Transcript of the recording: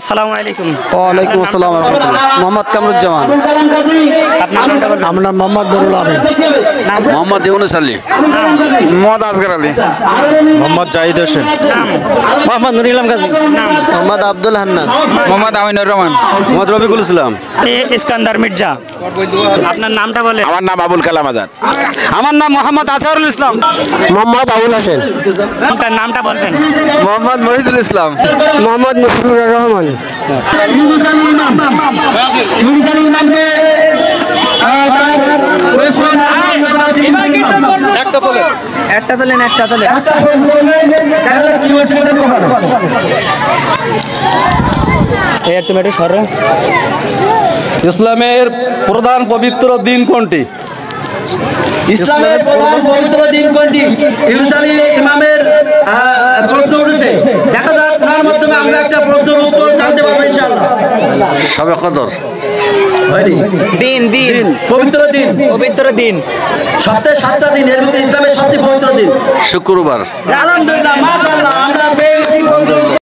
আসসালামু আলাইকুম। ওয়ালাইকুম আসসালাম মোহাম্মদ কামরুজ্জামান। আপনার নামটা বলবেন। আমার নাম মোহাম্মদ নুরুল আমিন। মোহাম্মদ ইউনুস আলী, মোহাম্মদ আসগর আলী, মোহাম্মদ জাহিদ হোসেন, মোহাম্মদ নুরুল ইসলাম কাজী, মোহাম্মদ আব্দুল হান্নান, মোহাম্মদ আমিনুর রহমান, মোহাম্মদ রবিকুল ইসলাম, ইস্কান্দার মির্জা। আপনার নামটা বলেন। আমার নাম আবুল কালাম আজাদ। আমার নাম মোহাম্মদ আসহারুল ইসলাম, মোহাম্মদ আবুল হোসেন, আপনার নামটা বলবেন। মোহাম্মদ মহিদুল ইসলাম, মোহাম্মদ মুশফিকুর রহমান। একটা তোলেন। তুমি একটু সরো। ইসলামের প্রধান পবিত্র দিন কোনটি? ইসলামের প্রধান পবিত্র দিন কোনটি? ইমামের প্রশ্ন উঠেছে। দেখা যাক তার মাধ্যমে আমরা একটা প্রশ্নের উত্তর জানতে পারবো ইনশাআল্লাহ। সবে কদর, দিন পবিত্র দিন সপ্তাহে 7টা দিন, এর মধ্যে ইসলামের সবচেয়ে পবিত্র দিন শুক্রবার। আলহামদুলিল্লাহ, মাশাআল্লাহ, আমরা পেয়ে গেছি।